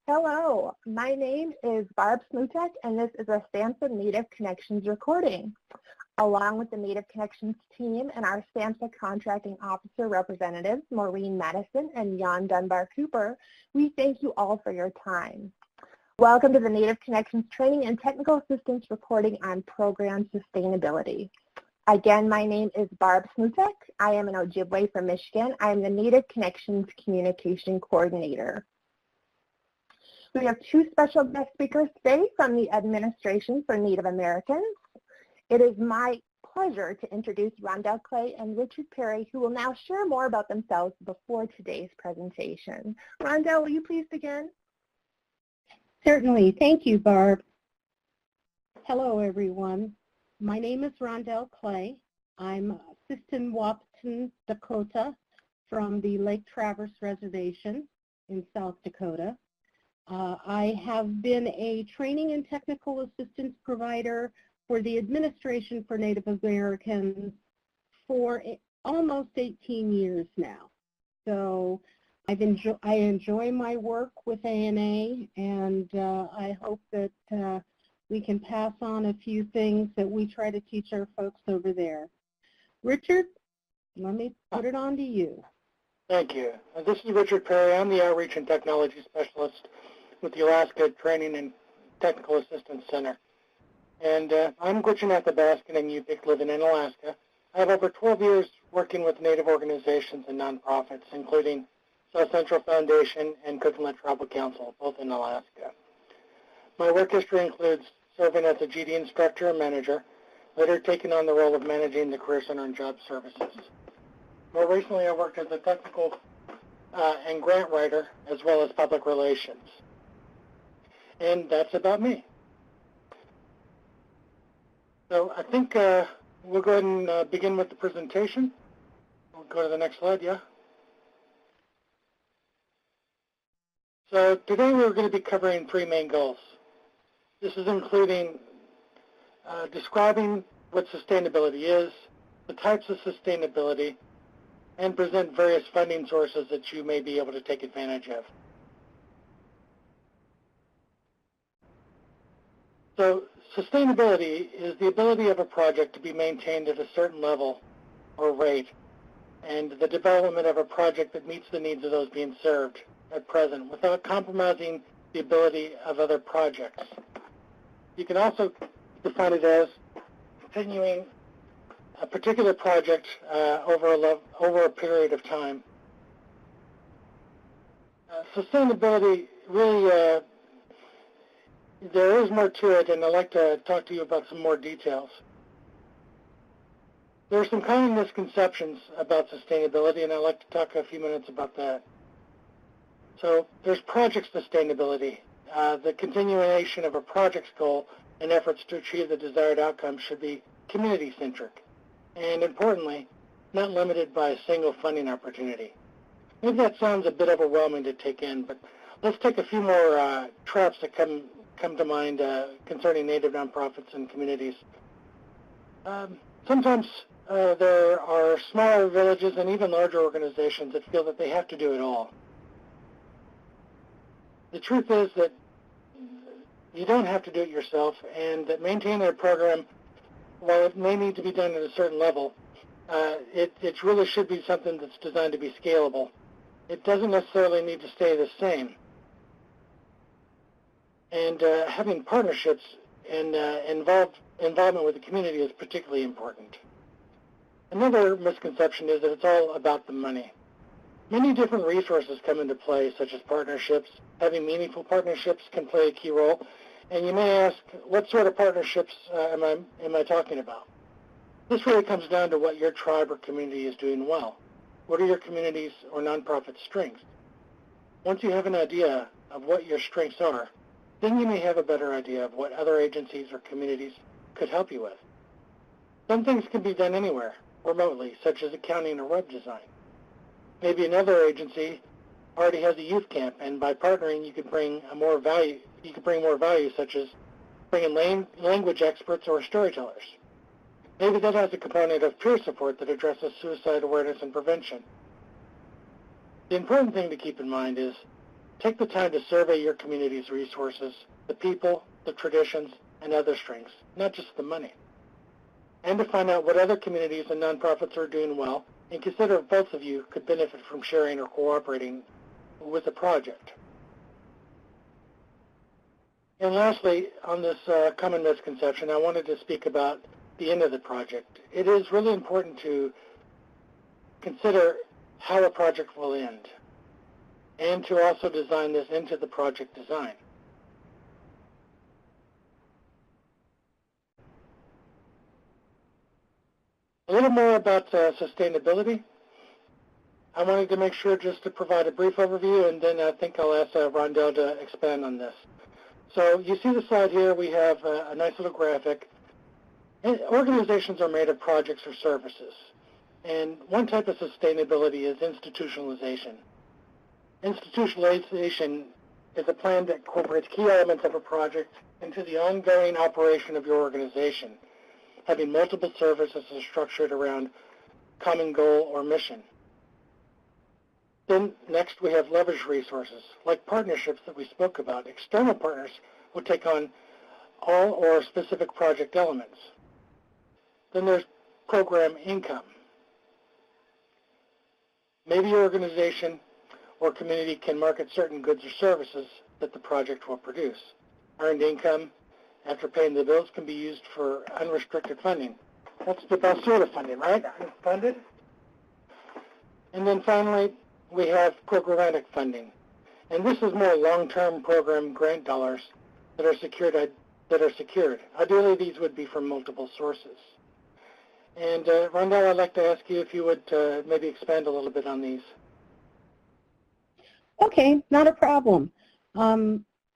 Hello, my name is Barb Smutek, and this is a SAMHSA Native Connections recording. Along with the Native Connections team and our SAMHSA Contracting Officer representatives, Maureen Madison and Jan Dunbar Cooper, we thank you all for your time. Welcome to the Native Connections Training and Technical Assistance recording on program sustainability. Again, my name is Barb Smutek. I am an Ojibwe from Michigan. I am the Native Connections Communication Coordinator. We have two special guest speakers today from the Administration for Native Americans. It is my pleasure to introduce Rondell Clay and Richard Perry, who will now share more about themselves before today's presentation. Rondell, will you please begin? Certainly. Thank you, Barb. Hello, everyone. My name is Rondell Clay. I'm Assistant Wahpeton, Dakota from the Lake Traverse Reservation in South Dakota. I have been a training and technical assistance provider for the Administration for Native Americans for almost 18 years now. So I enjoy my work with ANA, and I hope that we can pass on a few things that we try to teach our folks over there. Richard, let me put it on to you. Thank you. This is Richard Perry. I'm the Outreach and Technology Specialist with the Alaska Training and Technical Assistance Center. And I'm Gwich'in-Athabaskan and Yupik living in Alaska. I have over 12 years working with Native organizations and nonprofits, including South Central Foundation and Cook Inlet Tribal Council, both in Alaska. My work history includes serving as a GD instructor and manager, later taking on the role of managing the Career Center and Job Services. More recently, I worked as a technical and grant writer, as well as public relations. And that's about me. So I think we'll go ahead and begin with the presentation. We'll go to the next slide, yeah? So today we're going to be covering three main goals. This is including describing what sustainability is, the types of sustainability, and present various funding sources that you may be able to take advantage of. So sustainability is the ability of a project to be maintained at a certain level or rate, and the development of a project that meets the needs of those being served at present without compromising the ability of other projects. You can also define it as continuing a particular project over a period of time. Sustainability really there is more to it, and I'd like to talk to you about some more details. There are some common misconceptions about sustainability, and I'd like to talk a few minutes about that. So there's project sustainability. The continuation of a project's goal and efforts to achieve the desired outcome should be community-centric, and importantly, not limited by a single funding opportunity. Maybe that sounds a bit overwhelming to take in, but let's take a few more traps that come to mind concerning Native nonprofits and communities. Sometimes there are smaller villages and even larger organizations that feel that they have to do it all. The truth is that you don't have to do it yourself, and that maintaining a program, while it may need to be done at a certain level, it really should be something that's designed to be scalable. It doesn't necessarily need to stay the same. And having partnerships and involvement with the community is particularly important. Another misconception is that it's all about the money. Many different resources come into play, such as partnerships. Having meaningful partnerships can play a key role. And you may ask, what sort of partnerships am I talking about? This really comes down to what your tribe or community is doing well. What are your community's or nonprofit strengths? Once you have an idea of what your strengths are, then you may have a better idea of what other agencies or communities could help you with. Some things can be done anywhere, remotely, such as accounting or web design. Maybe another agency already has a youth camp, and by partnering, you could bring more value. You could bring more value, such as bringing language experts or storytellers. Maybe that has a component of peer support that addresses suicide awareness and prevention. The important thing to keep in mind is Take the time to survey your community's resources, the people, the traditions, and other strengths, not just the money. And to find out what other communities and nonprofits are doing well, and consider if both of you could benefit from sharing or cooperating with a project. And lastly, on this common misconception, I wanted to speak about the end of the project. It is really important to consider how a project will end, and to also design this into the project design. A little more about sustainability. I wanted to make sure just to provide a brief overview, and then I think I'll ask Rondell to expand on this. So you see the slide here, we have a nice little graphic. Organizations are made of projects or services, and one type of sustainability is institutionalization. Institutionalization is a plan that incorporates key elements of a project into the ongoing operation of your organization, having multiple services structured around common goal or mission. Then next we have leverage resources, like partnerships that we spoke about. External partners will take on all or specific project elements. Then there's program income. Maybe your organization or community can market certain goods or services that the project will produce. Earned income after paying the bills can be used for unrestricted funding. That's the best sort of funding, right? Unfunded. And then finally, we have programmatic funding. And this is more long-term program grant dollars that are secured. Ideally, these would be from multiple sources. And Rondell, I'd like to ask you if you would maybe expand a little bit on these. Okay, not a problem.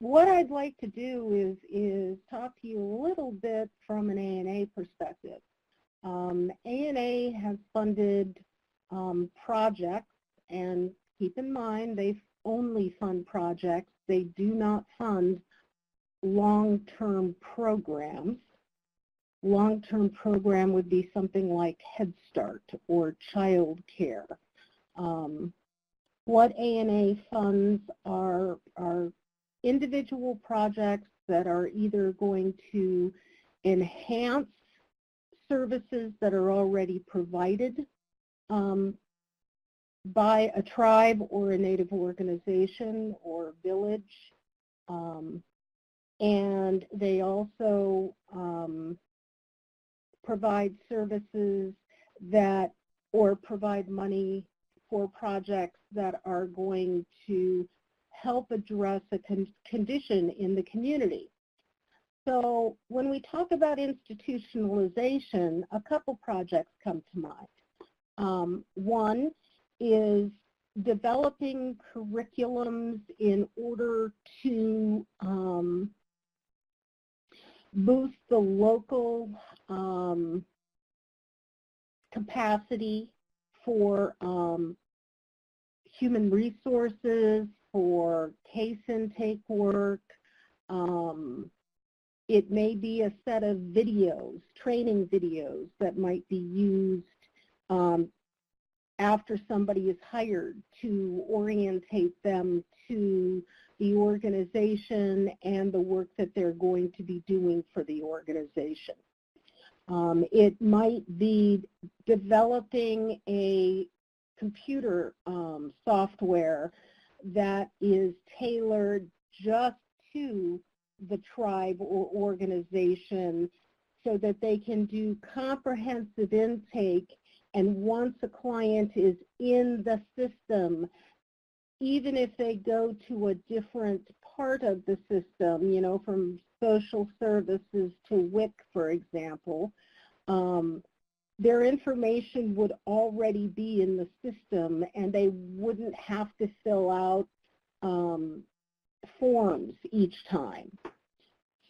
What I'd like to do is talk to you a little bit from an A&A perspective. A&A has funded projects, and keep in mind they only fund projects. They do not fund long-term programs. Long-term program would be something like Head Start or child care. What A&A funds are individual projects that are either going to enhance services that are already provided by a tribe or a Native organization or village, and they also provide services that, or provide money for projects that are going to help address a condition in the community. So when we talk about institutionalization, a couple projects come to mind. One is developing curriculums in order to boost the local capacity for human resources, for case intake work. It may be a set of videos, training videos that might be used after somebody is hired to orientate them to the organization and the work that they're going to be doing for the organization. It might be developing a computer software that is tailored just to the tribe or organization so that they can do comprehensive intake, and once a client is in the system, even if they go to a different part of the system, you know, from social services to WIC, for example, their information would already be in the system and they wouldn't have to fill out forms each time.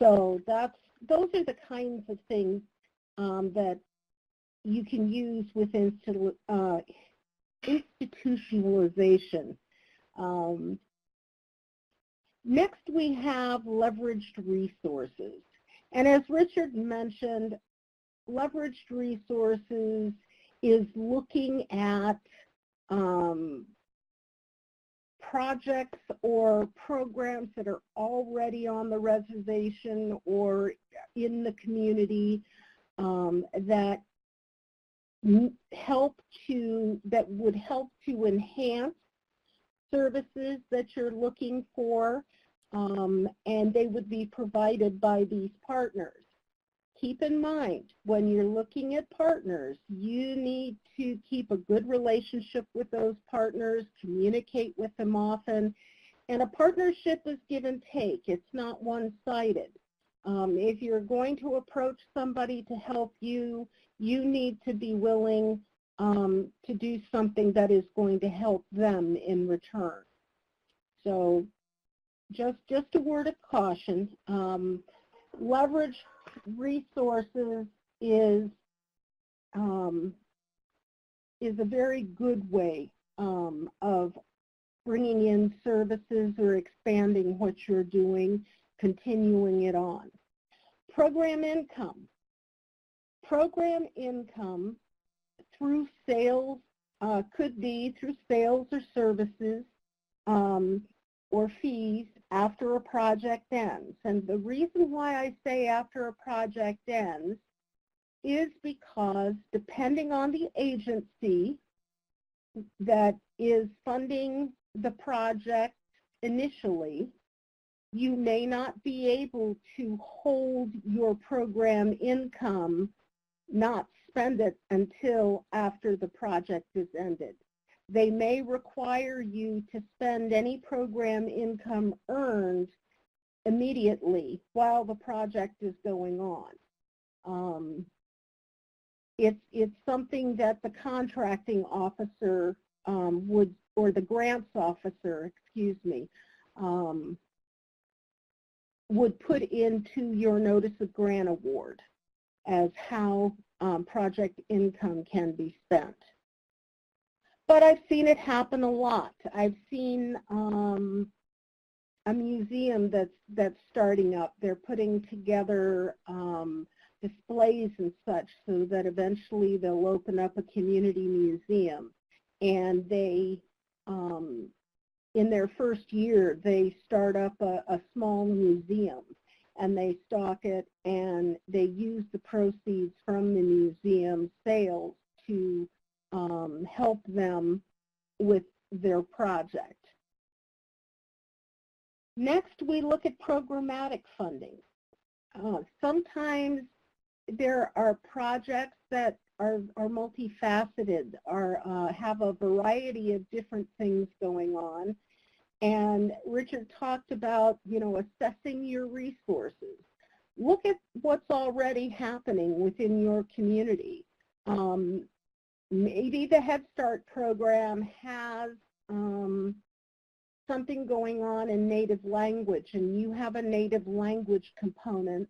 So those are the kinds of things that you can use with institutionalization. Next, we have leveraged resources. And as Richard mentioned, leveraged resources is looking at projects or programs that are already on the reservation or in the community that would help to enhance services that you're looking for, and they would be provided by these partners. Keep in mind, when you're looking at partners, you need to keep a good relationship with those partners, communicate with them often, and a partnership is give and take. It's not one-sided. If you're going to approach somebody to help you, you need to be willing to do something that is going to help them in return. So just a word of caution. Leverage resources is a very good way of bringing in services or expanding what you're doing, continuing it on. Program income. Program income through sales could be through sales or services or fees after a project ends. And the reason why I say after a project ends is because depending on the agency that is funding the project initially, you may not be able to hold your program income, not spend it until after the project is ended. They may require you to spend any program income earned immediately while the project is going on. It's something that the contracting officer or the grants officer, would put into your notice of grant award as how project income can be spent. But I've seen it happen a lot. I've seen a museum that's starting up. They're putting together displays and such so that eventually they'll open up a community museum. And they, in their first year, they start up a small museum, and they stock it, and they use the proceeds from the museum sales to help them with their project. Next, we look at programmatic funding. Sometimes there are projects that are multifaceted or have a variety of different things going on. And Richard talked about, assessing your resources. Look at what's already happening within your community. Maybe the Head Start program has something going on in native language, and you have a native language component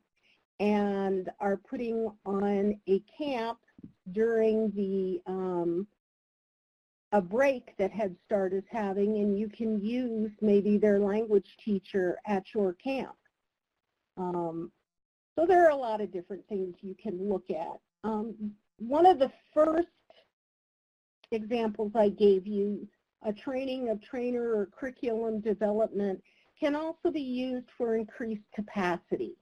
and are putting on a camp during the a break that Head Start is having, and you can use maybe their language teacher at your camp. So there are a lot of different things you can look at. One of the first examples I gave you, a training of trainer or curriculum development, can also be used for increased capacity.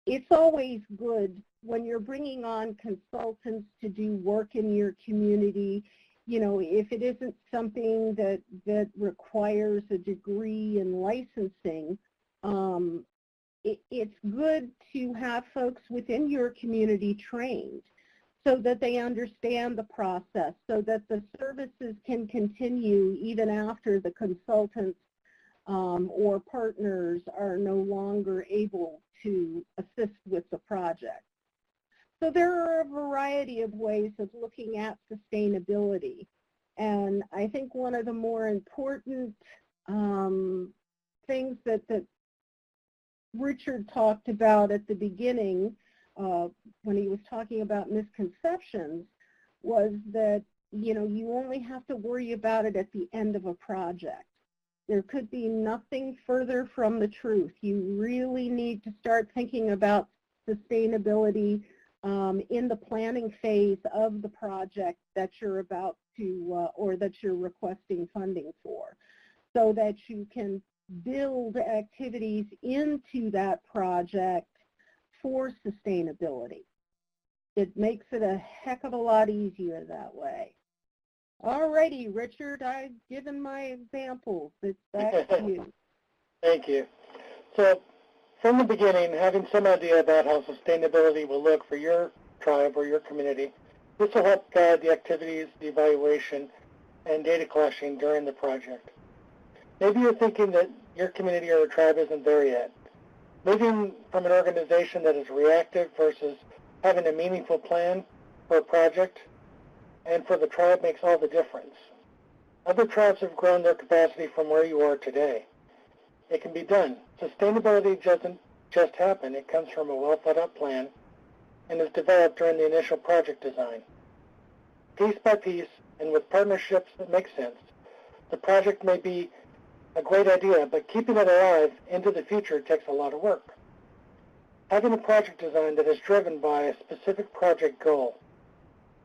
It's always good when you're bringing on consultants to do work in your community, if it isn't something that requires a degree in licensing, it's good to have folks within your community trained so that they understand the process, so that the services can continue even after the consultants or partners are no longer able to assist with the project. So there are a variety of ways of looking at sustainability. And I think one of the more important things that Richard talked about at the beginning when he was talking about misconceptions was that, you only have to worry about it at the end of a project. There could be nothing further from the truth. You really need to start thinking about sustainability in the planning phase of the project that you're about to or that you're requesting funding for. so that you can build activities into that project for sustainability. It makes it a heck of a lot easier that way. Alrighty, Richard, I've given my examples. It's back to you. Thank you. So from the beginning, having some idea about how sustainability will look for your tribe or your community, this will help guide the activities, the evaluation, and data collection during the project. Maybe you're thinking that your community or tribe isn't there yet. Moving from an organization that is reactive versus having a meaningful plan for a project and for the tribe makes all the difference. Other tribes have grown their capacity from where you are today. It can be done. Sustainability doesn't just happen. It comes from a well-thought-out plan and is developed during the initial project design. Piece by piece, and with partnerships that make sense, the project may be a great idea, but keeping it alive into the future takes a lot of work. Having a project design that is driven by a specific project goal,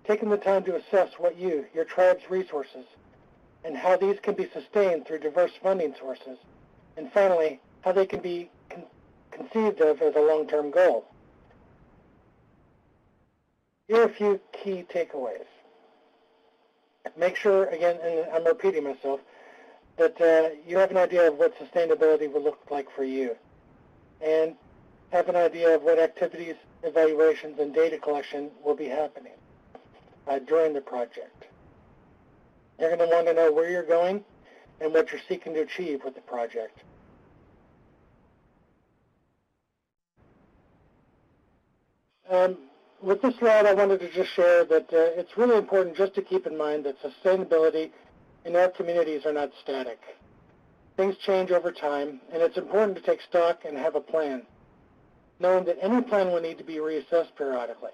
taking the time to assess what your tribe's resources, and how these can be sustained through diverse funding sources, and finally, how they can be conceived of as a long-term goal. Here are a few key takeaways. Make sure, again, and I'm repeating myself, that you have an idea of what sustainability will look like for you, and have an idea of what activities, evaluations, and data collection will be happening during the project. You're going to want to know where you're going and what you're seeking to achieve with the project. With this slide, I wanted to just share that it's really important just to keep in mind that sustainability in our communities are not static. Things change over time, and it's important to take stock and have a plan, knowing that any plan will need to be reassessed periodically,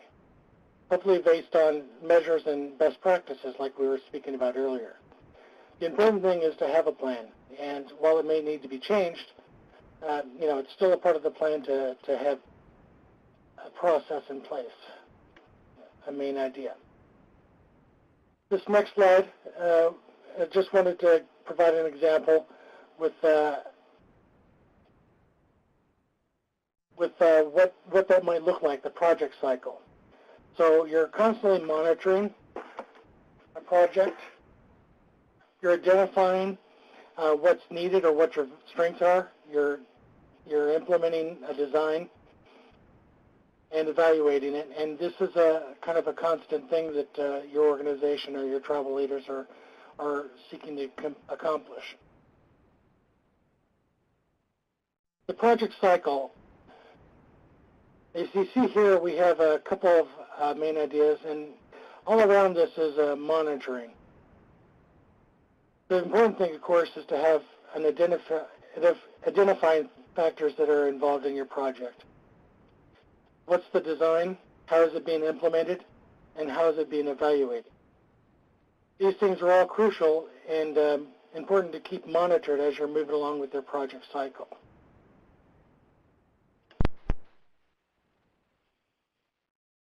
hopefully based on measures and best practices like we were speaking about earlier. The important thing is to have a plan, and while it may need to be changed, it's still a part of the plan to have a process in place, a main idea. This next slide, I just wanted to provide an example with what that might look like, the project cycle. So you're constantly monitoring a project. You're identifying what's needed or what your strengths are. You're implementing a design and evaluating it. And this is a kind of a constant thing that your organization or your tribal leaders are seeking to accomplish. The project cycle. As you see here, we have a couple of main ideas, and all around this is monitoring. The important thing, of course, is to have an identifying factors that are involved in your project. What's the design? How is it being implemented? And how is it being evaluated? These things are all crucial and important to keep monitored as you're moving along with your project cycle.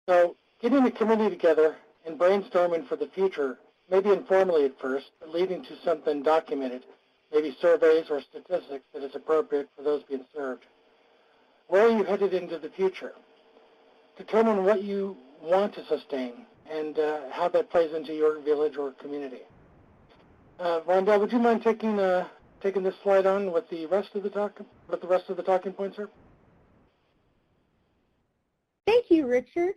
So getting the community together and brainstorming for the future, maybe informally at first, but leading to something documented, maybe surveys or statistics that is appropriate for those being served. Where are you headed into the future? Determine what you want to sustain and how that plays into your village or community. Rhonda, would you mind taking this slide on with the rest of the talking points here? Thank you, Richard.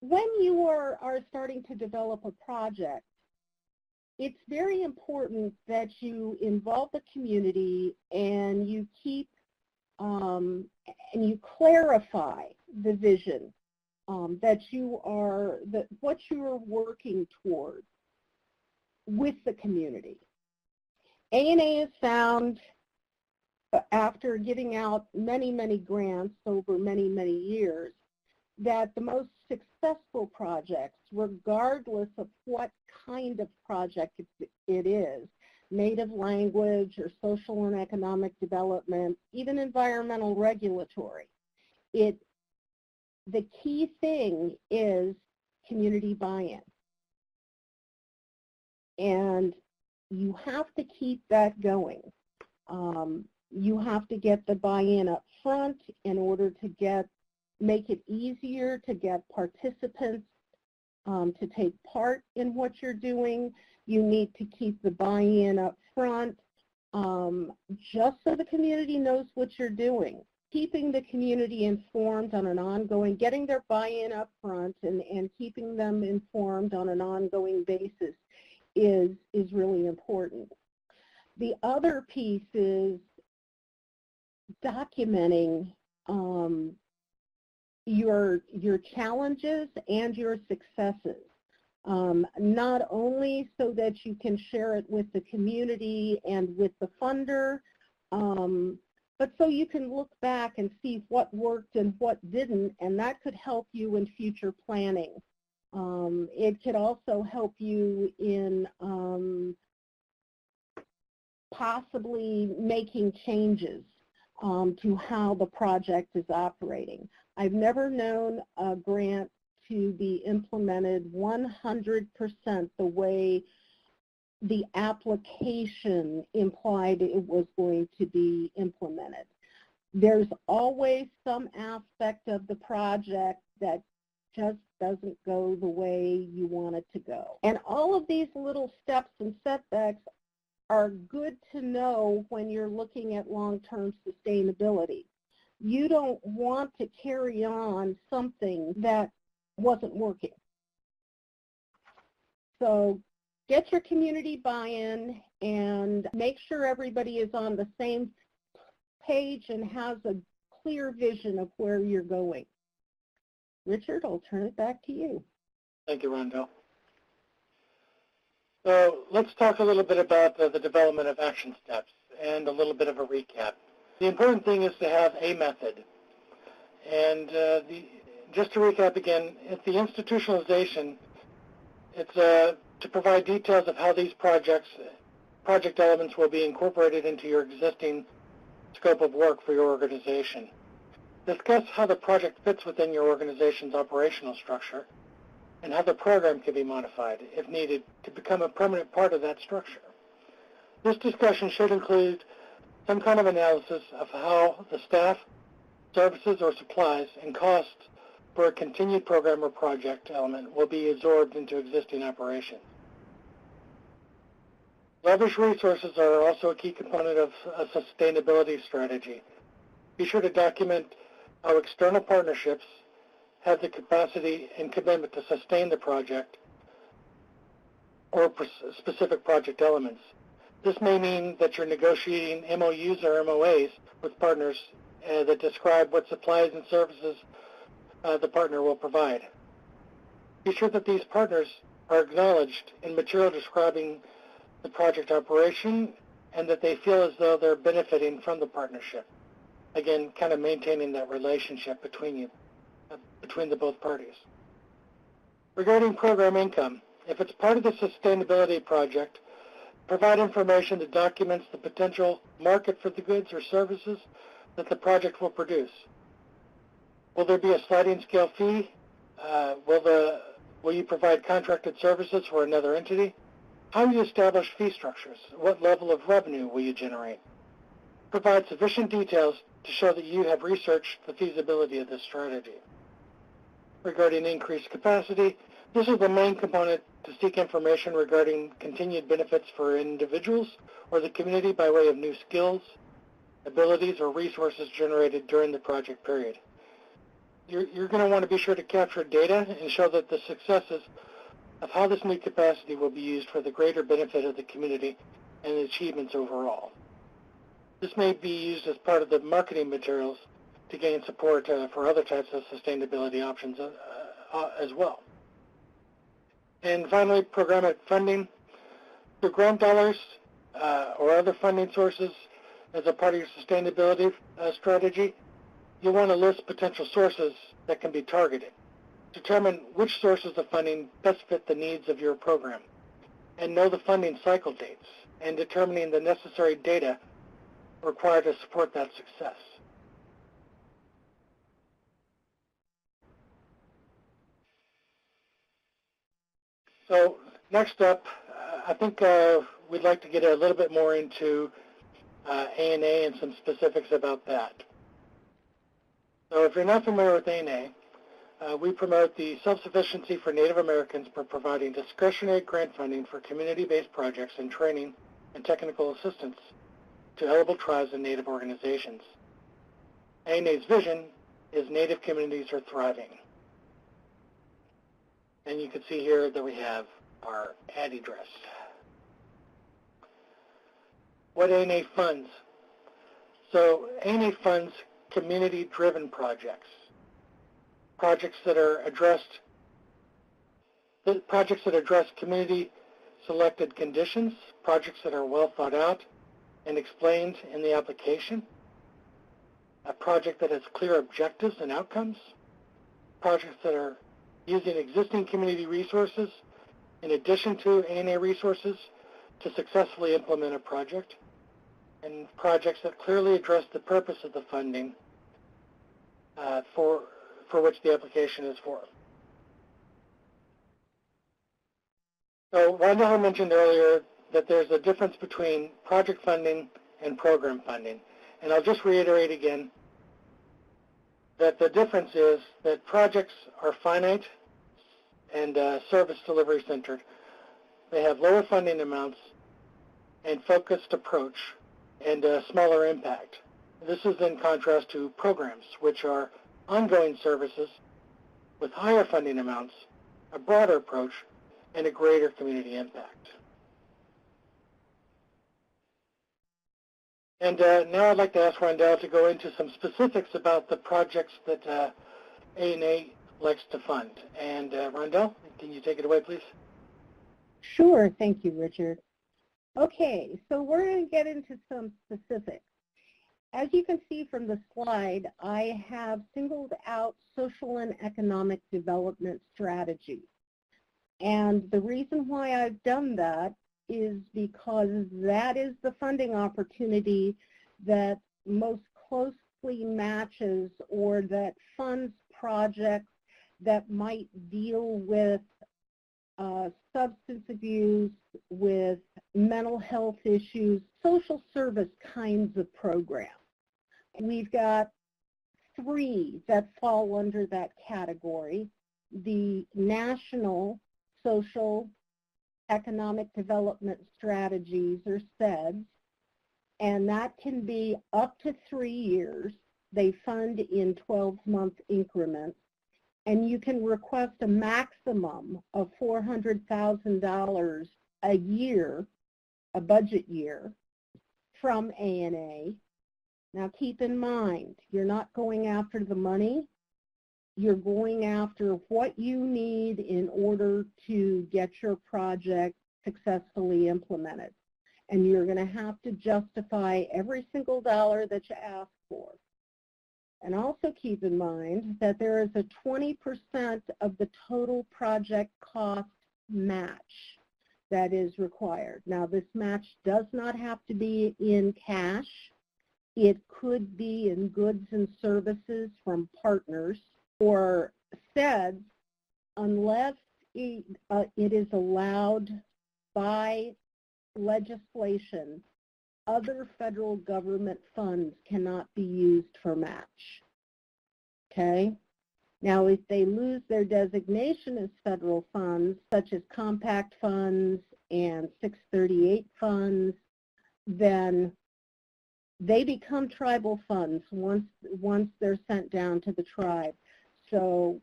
When you are starting to develop a project, it's very important that you involve the community and you keep and you clarify the vision what you are working toward with the community. ANA has found, after giving out many, many grants over many, many years, that the most successful projects, regardless of what kind of project it is, native language or social and economic development, even environmental regulatory, the key thing is community buy-in. And you have to keep that going. You have to get the buy-in up front in order to make it easier to get participants to take part in what you're doing. You need to keep the buy-in up front just so the community knows what you're doing. Keeping the community informed on an ongoing, getting their buy-in up front and keeping them informed on an ongoing basis is really important. The other piece is documenting your challenges and your successes, not only so that you can share it with the community and with the funder, but so you can look back and see what worked and what didn't, and that could help you in future planning. It could also help you in possibly making changes to how the project is operating. I've never known a grant to be implemented 100% the way the application implied it was going to be implemented. There's always some aspect of the project that just doesn't go the way you want it to go. And all of these little steps and setbacks are good to know when you're looking at long-term sustainability. You don't want to carry on something that wasn't working. So get your community buy-in and make sure everybody is on the same page and has a clear vision of where you're going. Richard, I'll turn it back to you. Thank you, Rondell. So let's talk a little bit about the development of action steps and a little bit of a recap. The important thing is to have a method. And just to recap again, it's the institutionalization. It's to provide details of how these project elements will be incorporated into your existing scope of work for your organization. Discuss how the project fits within your organization's operational structure and how the program can be modified, if needed, to become a permanent part of that structure. This discussion should include some kind of analysis of how the staff, services, or supplies and costs for a continued program or project element will be absorbed into existing operations. Leverage resources are also a key component of a sustainability strategy. Be sure to document how external partnerships have the capacity and commitment to sustain the project or specific project elements. This may mean that you're negotiating MOUs or MOAs with partners that describe what supplies and services the partner will provide. Be sure that these partners are acknowledged in material describing the project operation and that they feel as though they're benefiting from the partnership. Again, kind of maintaining that relationship between the both parties. Regarding program income, if it's part of the sustainability project, provide information that documents the potential market for the goods or services that the project will produce. Will there be a sliding scale fee? Will you provide contracted services for another entity? How will you establish fee structures? What level of revenue will you generate? Provide sufficient details to show that you have researched the feasibility of this strategy. Regarding increased capacity, this is the main component to seek information regarding continued benefits for individuals or the community by way of new skills, abilities, or resources generated during the project period. You're going to want to be sure to capture data and show that the successes of how this new capacity will be used for the greater benefit of the community and the achievements overall. This may be used as part of the marketing materials to gain support for other types of sustainability options as well. And finally, program funding. Through grant dollars or other funding sources as a part of your sustainability strategy, you'll want to list potential sources that can be targeted. Determine which sources of funding best fit the needs of your program, and know the funding cycle dates, and determining the necessary data required to support that success. So next up, I think we'd like to get a little bit more into ANA and some specifics about that. So if you're not familiar with ANA, we promote the self-sufficiency for Native Americans by providing discretionary grant funding for community-based projects and training and technical assistance to eligible tribes and Native organizations. ANA's vision is Native communities are thriving. And you can see here that we have our ad address. What ANA funds? So ANA funds community-driven projects. Projects that address community-selected conditions, projects that are well thought out and explained in the application, a project that has clear objectives and outcomes, projects that are using existing community resources in addition to ANA resources to successfully implement a project, and projects that clearly address the purpose of the funding for which the application is for. So Rondell mentioned earlier that there's a difference between project funding and program funding. And I'll just reiterate again that the difference is that projects are finite and service delivery centered. They have lower funding amounts and focused approach and smaller impact. This is in contrast to programs, which are ongoing services with higher funding amounts, a broader approach, and a greater community impact. And now I'd like to ask Rondell to go into some specifics about the projects that ANA likes to fund. And Rondell, can you take it away, please? Sure, thank you, Richard. Okay, so we're going to get into some specifics. As you can see from the slide, I have singled out social and economic development strategies. And the reason why I've done that is because that is the funding opportunity that most closely matches or that funds projects that might deal with substance abuse, with mental health issues, social service kinds of programs. We've got 3 that fall under that category: the National Social Economic Development Strategies, or SEDS, and that can be up to 3 years. They fund in 12-month increments, and you can request a maximum of $400,000 a year, a budget year, from ANA. Now keep in mind, you're not going after the money. You're going after what you need in order to get your project successfully implemented. And you're going to have to justify every single dollar that you ask for. And also keep in mind that there is a 20% of the total project cost match that is required. Now, this match does not have to be in cash. It could be in goods and services from partners, or SEDS, unless it is allowed by legislation. Other federal government funds cannot be used for match. Okay? Now, if they lose their designation as federal funds, such as compact funds and 638 funds, then they become tribal funds once they're sent down to the tribe. So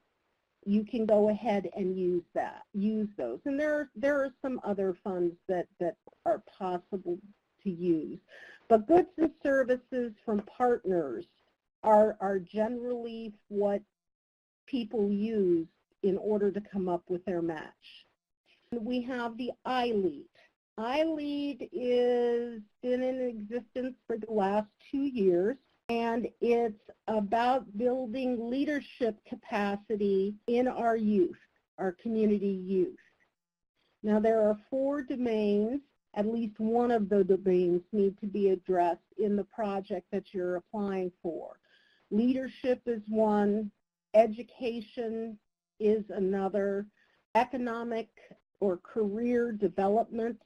you can go ahead and use those. And there are some other funds that are possible to use. But goods and services from partners are generally what people use in order to come up with their match. And we have the iLead. iLead is been in existence for the last 2 years, and it's about building leadership capacity in our youth, our community youth. Now, there are 4 domains. At least one of the domains need to be addressed in the project that you're applying for. Leadership is one, education is another, economic or career development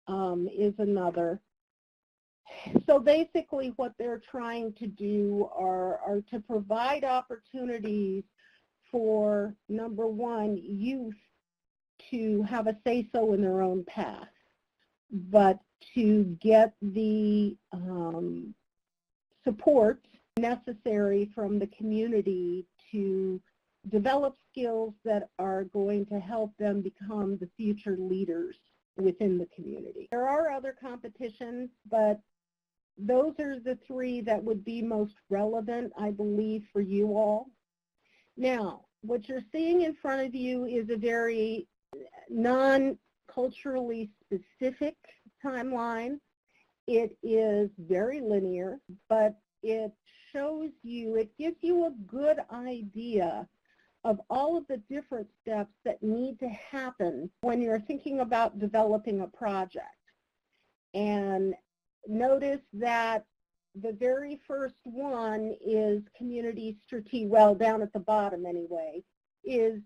is another. So basically what they're trying to do are to provide opportunities for, number one, youth to have a say-so in their own path, but to get the support necessary from the community to develop skills that are going to help them become the future leaders within the community. There are other competitions, but those are the three that would be most relevant, I believe, for you all. Now, what you're seeing in front of you is a very non-culturally specific timeline. It is very linear, but it shows you, it gives you a good idea of all of the different steps that need to happen when you're thinking about developing a project. And notice that the very first one is community strategic, well, down at the bottom anyway, is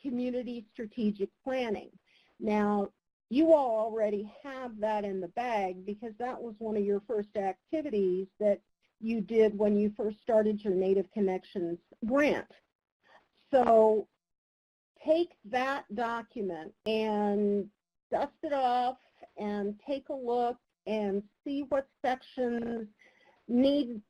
community strategic planning. Now, you all already have that in the bag because that was one of your first activities that you did when you first started your Native Connections grant. So take that document and dust it off and take a look and see what sections need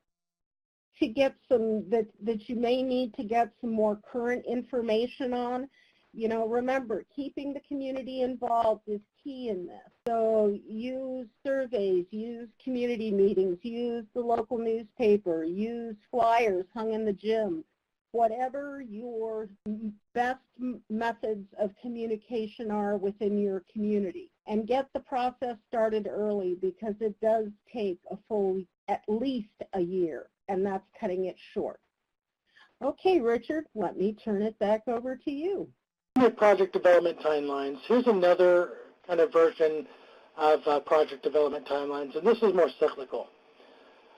to get some, that you may need to get some more current information on. You know, remember, keeping the community involved is key in this. So use surveys, use community meetings, use the local newspaper, use flyers hung in the gym, whatever your best methods of communication are within your community. And get the process started early because it does take a full, at least a year, and that's cutting it short. Okay, Richard, let me turn it back over to you. Project development timelines. Here's another kind of version of project development timelines, and this is more cyclical.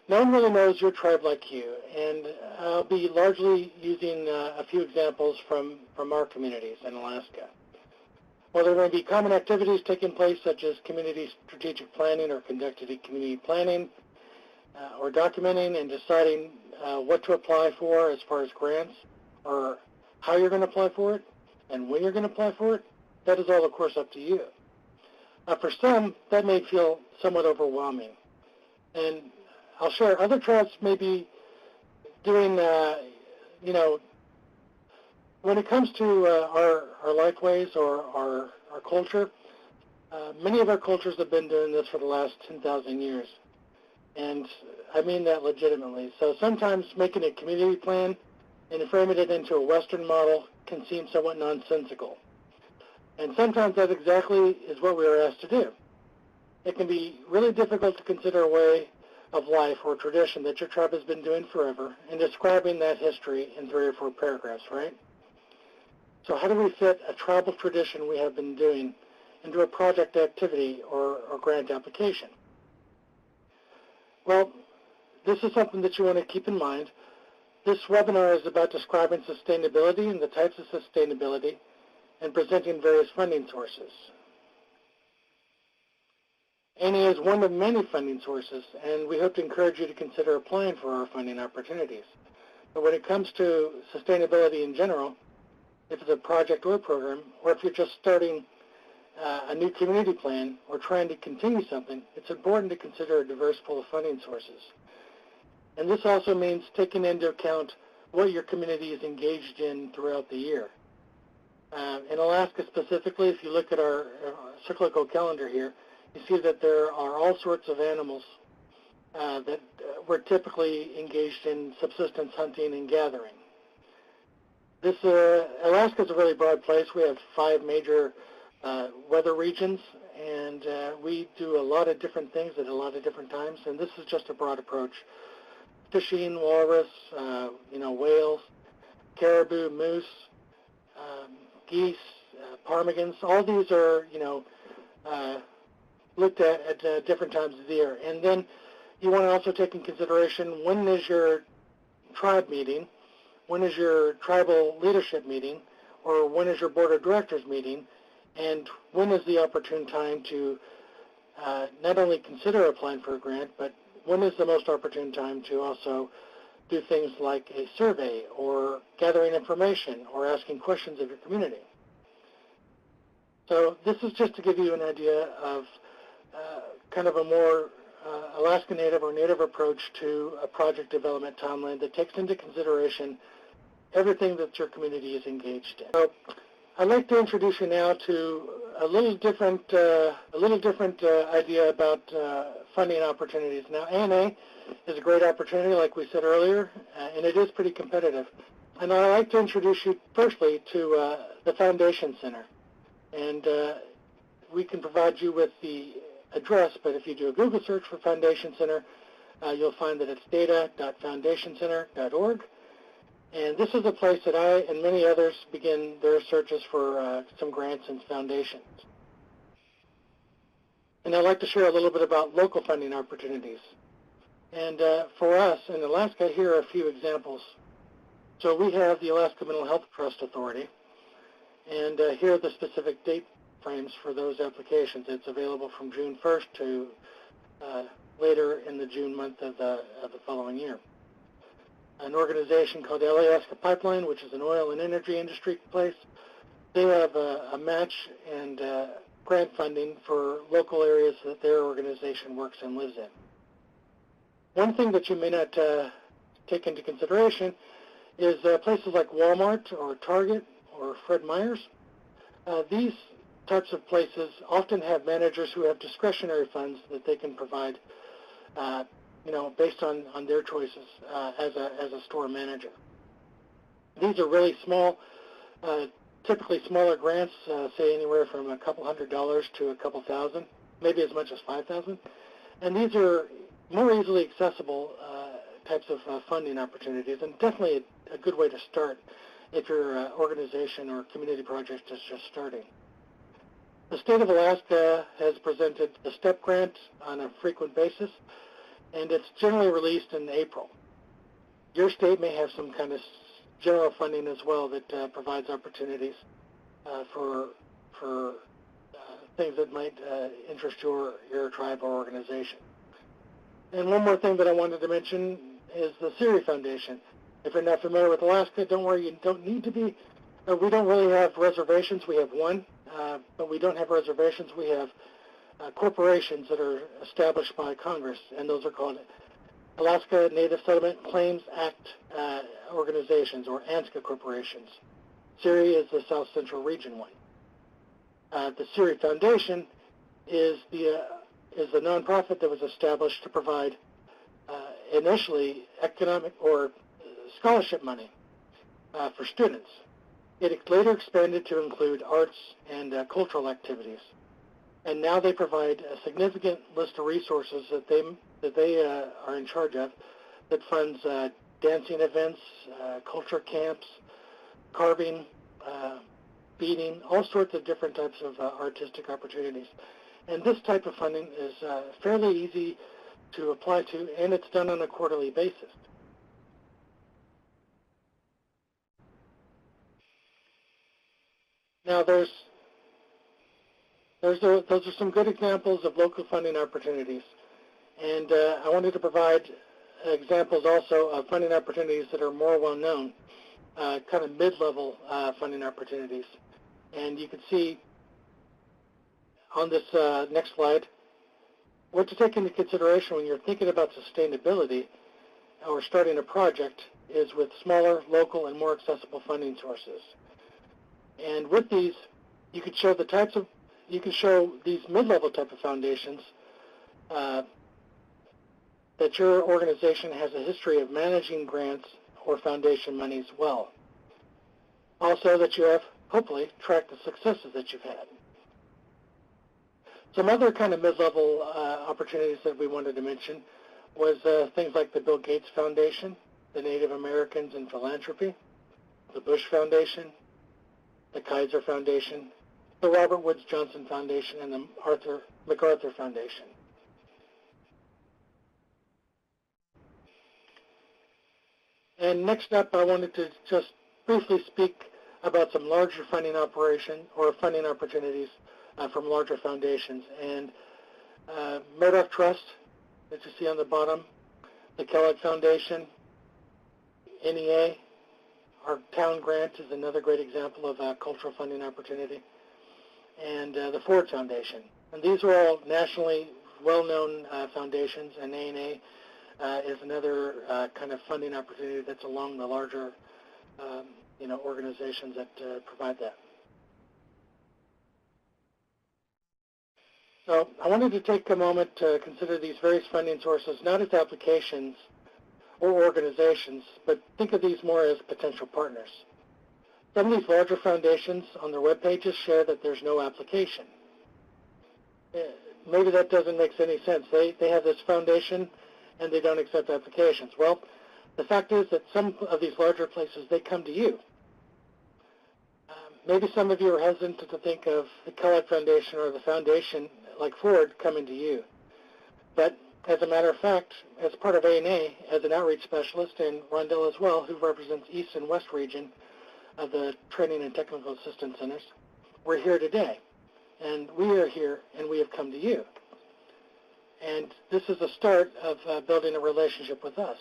No one really knows your tribe like you, and I'll be largely using a few examples from our communities in Alaska. Well, there may be common activities taking place, such as community strategic planning or conducted community planning, or documenting and deciding what to apply for as far as grants, or how you're going to apply for it, and when you're going to apply for it. That is all, of course, up to you. For some, that may feel somewhat overwhelming. And I'll share, other tribes may be doing, you know, when it comes to our lifeways or our culture, many of our cultures have been doing this for the last 10,000 years. And I mean that legitimately. So sometimes making a community plan and framing it into a Western model can seem somewhat nonsensical. And sometimes that exactly is what we are asked to do. It can be really difficult to consider a way of life or tradition that your tribe has been doing forever and describing that history in 3 or 4 paragraphs, right? So how do we fit a tribal tradition we have been doing into a project activity or grant application? Well, this is something that you want to keep in mind. This webinar is about describing sustainability and the types of sustainability and presenting various funding sources. ANI is one of many funding sources, and we hope to encourage you to consider applying for our funding opportunities. But when it comes to sustainability in general, if it's a project or a program, or if you're just starting a new community plan or trying to continue something, it's important to consider a diverse pool of funding sources. And this also means taking into account what your community is engaged in throughout the year. In Alaska specifically, if you look at our cyclical calendar here, you see that there are all sorts of animals that we're typically engaged in subsistence hunting and gathering. This Alaska is a really broad place. We have 5 major weather regions, and we do a lot of different things at a lot of different times, and this is just a broad approach. Fishing, walrus, you know, whales, caribou, moose, geese, ptarmigans, all these are, you know, looked at different times of the year. And then you want to also take in consideration, when is your tribe meeting, when is your tribal leadership meeting, or when is your board of directors meeting, and when is the opportune time to not only consider applying for a grant, but when is the most opportune time to also do things like a survey or gathering information or asking questions of your community. So this is just to give you an idea of kind of a more Alaska Native or Native approach to a project development timeline that takes into consideration everything that your community is engaged in. So I'd like to introduce you now to a little different idea about funding opportunities. Now, ANA is a great opportunity, like we said earlier, and it is pretty competitive. And I'd like to introduce you firstly to the Foundation Center. And we can provide you with the address, but if you do a Google search for Foundation Center, you'll find that it's data.foundationcenter.org. And this is a place that I and many others begin their searches for some grants and foundations. And I'd like to share a little bit about local funding opportunities. And for us in Alaska, here are a few examples. So we have the Alaska Mental Health Trust Authority, and here are the specific date frames for those applications. It's available from June 1st to later in the June month of the following year. An organization called the Alaska Pipeline, which is an oil and energy industry place, they have a match and grant funding for local areas that their organization works and lives in. One thing that you may not take into consideration is places like Walmart or Target or Fred Meyer's. These types of places often have managers who have discretionary funds that they can provide, based on their choices as a store manager. These are really small, typically smaller grants, say anywhere from a couple $100s to a couple thousand, maybe as much as $5,000. And these are more easily accessible types of funding opportunities, and definitely a good way to start if your organization or community project is just starting. The state of Alaska has presented the STEP grant on a frequent basis, and it's generally released in April. Your state may have some kind of general funding as well that provides opportunities for things that might interest your tribe or organization. And one more thing that I wanted to mention is the CIRI Foundation. If you're not familiar with Alaska, don't worry, you don't need to be. We don't really have reservations. We have one, but we don't have reservations. We have corporations that are established by Congress, and those are called Alaska Native Settlement Claims Act organizations, or ANSCA corporations. CIRI is the South Central Region one. The CIRI Foundation is a nonprofit that was established to provide initially economic or scholarship money for students. It later expanded to include arts and cultural activities, and now they provide a significant list of resources that they are in charge of that funds dancing events, culture camps, carving, beading, all sorts of different types of artistic opportunities. And this type of funding is fairly easy to apply to, and it's done on a quarterly basis. Now, those are some good examples of local funding opportunities, and I wanted to provide examples also of funding opportunities that are more well-known, kind of mid-level funding opportunities. And you can see on this next slide what to take into consideration when you're thinking about sustainability or starting a project is with smaller, local, and more accessible funding sources. And with these, you can show these mid-level type of foundations that your organization has a history of managing grants or foundation monies well. Also that you have, hopefully, tracked the successes that you've had. Some other kind of mid-level opportunities that we wanted to mention was things like the Bill Gates Foundation, the Native Americans in Philanthropy, the Bush Foundation, the Kaiser Foundation, the Robert Woods Johnson Foundation, and the MacArthur Foundation. And next up, I wanted to just briefly speak about some larger funding opportunities from larger foundations. And Murdoch Trust, that you see on the bottom, the Kellogg Foundation, NEA, our town grant is another great example of a cultural funding opportunity, and the Ford Foundation. And these are all nationally well-known foundations, and ANA is another kind of funding opportunity that's along the larger organizations that provide that. So I wanted to take a moment to consider these various funding sources not as applications or organizations, but think of these more as potential partners. Some of these larger foundations on their web pages share that there's no application. Maybe that doesn't make any sense. They have this foundation and they don't accept applications. Well, the fact is that some of these larger places, they come to you. Maybe some of you are hesitant to think of the Kellogg Foundation or the foundation like Ford coming to you. But as a matter of fact, as part of ANA, as an outreach specialist, and Rondell as well, who represents East and West region of the Training and Technical Assistance Centers, we're here today. And we are here, and we have come to you. And this is the start of building a relationship with us.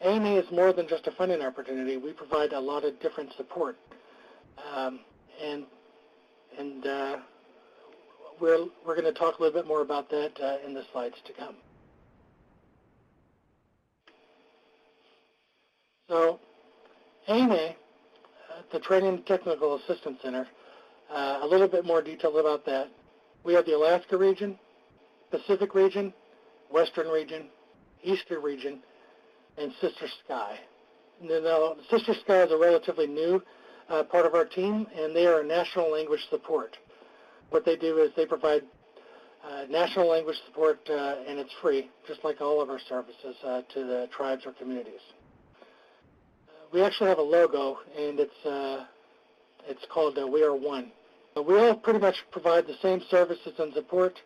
ANA is more than just a funding opportunity. We provide a lot of different support. We're going to talk a little bit more about that in the slides to come. So ANA, the Training and Technical Assistance Center, a little bit more detail about that. We have the Alaska region, Pacific region, Western region, Eastern region, and Sister Sky. Now, Sister Sky is a relatively new part of our team, and they are a national language support. What they do is they provide national language support, and it's free, just like all of our services to the tribes or communities. We actually have a logo, and it's called We Are One. We all pretty much provide the same services and support,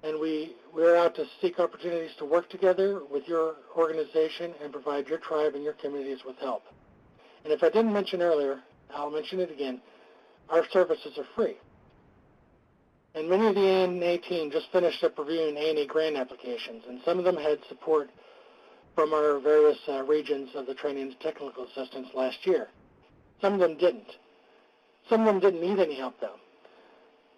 and we're out to seek opportunities to work together with your organization and provide your tribe and your communities with help. And if I didn't mention earlier, I'll mention it again, our services are free. And many of the ANA team just finished up reviewing ANA grant applications, and some of them had support from our various regions of the Training and Technical Assistance last year. Some of them didn't. Some of them didn't need any help, though.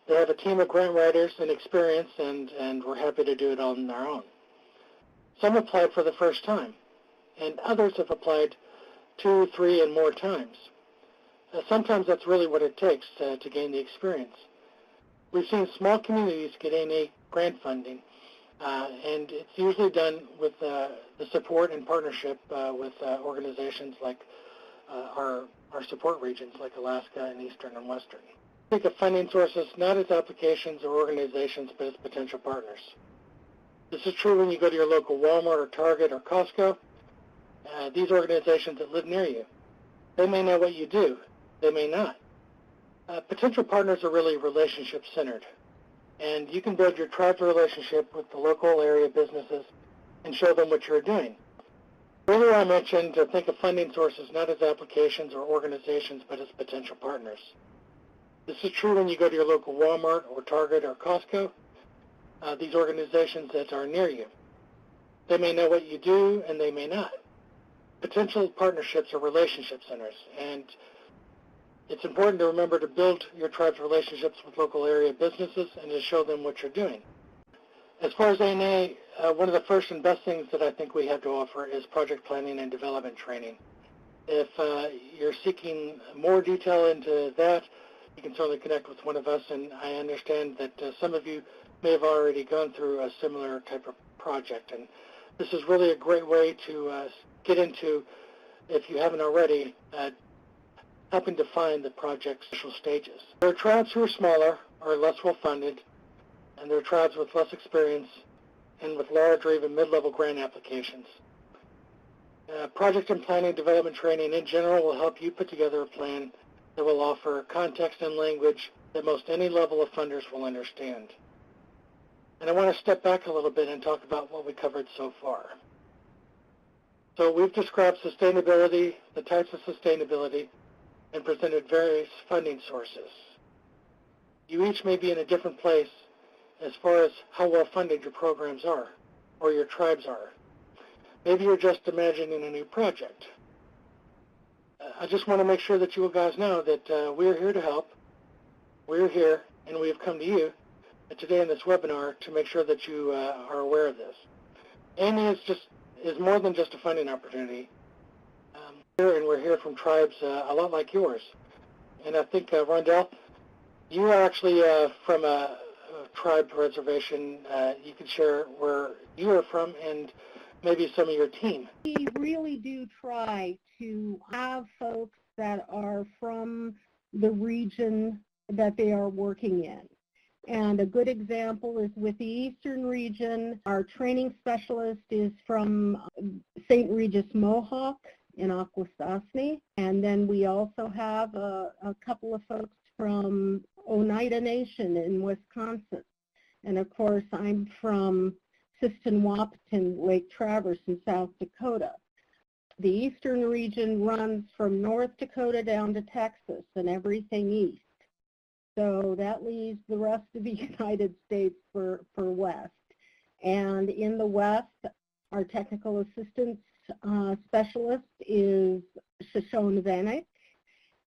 They have a team of grant writers and experience, and we're happy to do it on our own. Some applied for the first time, and others have applied 2, 3, and more times. Sometimes that's really what it takes to gain the experience. We've seen small communities get ANA grant funding, and it's usually done with the support and partnership with organizations like our support regions like Alaska and Eastern and Western. Think of funding sources not as applications or organizations, but as potential partners. This is true when you go to your local Walmart or Target or Costco. These organizations that live near you, they may know what you do. They may not. Potential partners are really relationship-centered, and you can build your tribe's relationship with the local area businesses and show them what you're doing. Earlier I mentioned to think of funding sources not as applications or organizations, but as potential partners. This is true when you go to your local Walmart or Target or Costco, these organizations that are near you. They may know what you do, and they may not. Potential partnerships are relationship centers, and it's important to remember to build your tribe's relationships with local area businesses and to show them what you're doing. As far as ANA, one of the first and best things that I think we have to offer is project planning and development training. If you're seeking more detail into that, you can certainly connect with one of us, and I understand that some of you may have already gone through a similar type of project, and this is really a great way to get into, if you haven't already, helping define the project's initial stages. There are tribes who are smaller or less well-funded, and there are tribes with less experience and with large or even mid-level grant applications. Project and planning development training in general will help you put together a plan that will offer context and language that most any level of funders will understand. And I want to step back a little bit and talk about what we covered so far. So we've described sustainability, the types of sustainability, and presented various funding sources. You each may be in a different place as far as how well funded your programs are or your tribes are. Maybe you're just imagining a new project. I just want to make sure that you guys know that we're here to help. We're here, and we have come to you today in this webinar to make sure that you are aware of this. ANA is more than just a funding opportunity. We're here from tribes a lot like yours. And I think, Rondell, you are actually from a tribe reservation. You can share where you are from and maybe some of your team. We really do try to have folks that are from the region that they are working in. And a good example is with the Eastern region, our training specialist is from St. Regis Mohawk in Akwesasne. And then we also have a couple of folks from Oneida Nation in Wisconsin. And of course, I'm from Wahpeton, Lake Traverse in South Dakota. The Eastern region runs from North Dakota down to Texas and everything east. So that leaves the rest of the United States for West. And in the West, our technical assistance specialist is Shoshone-Vanek,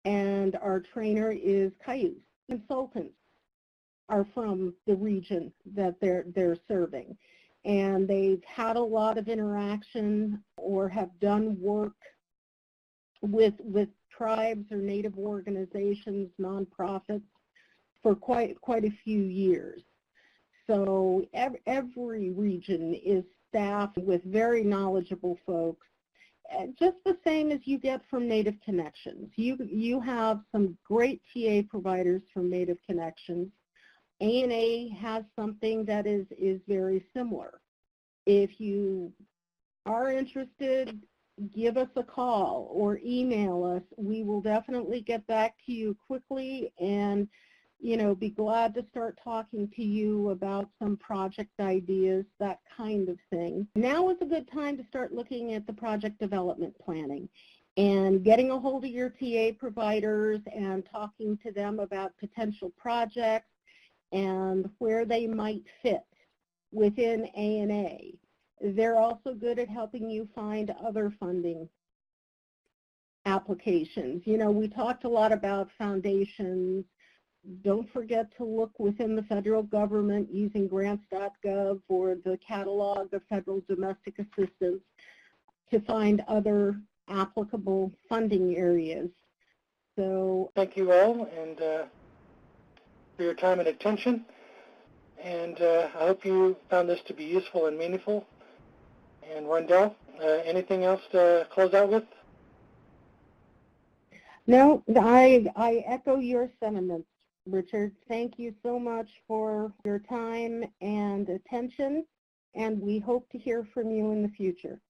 and our trainer is Cayuse. Consultants are from the region that they're serving. And they've had a lot of interaction or have done work with tribes or Native organizations, nonprofits, for quite a few years. So every region is staffed with very knowledgeable folks, just the same as you get from Native Connections. You have some great TA providers from Native Connections. ANA has something that is very similar. If you are interested, give us a call or email us. We will definitely get back to you quickly and be glad to start talking to you about some project ideas, that kind of thing. Now is a good time to start looking at the project development planning and getting a hold of your TA providers and talking to them about potential projects and where they might fit within ANA. They're also good at helping you find other funding applications. We talked a lot about foundations. Don't forget to look within the federal government using grants.gov or the catalog of federal domestic assistance to find other applicable funding areas. So thank you all and for your time and attention. And I hope you found this to be useful and meaningful. And Rondell, anything else to close out with? No, I echo your sentiments, Richard. Thank you so much for your time and attention, and we hope to hear from you in the future.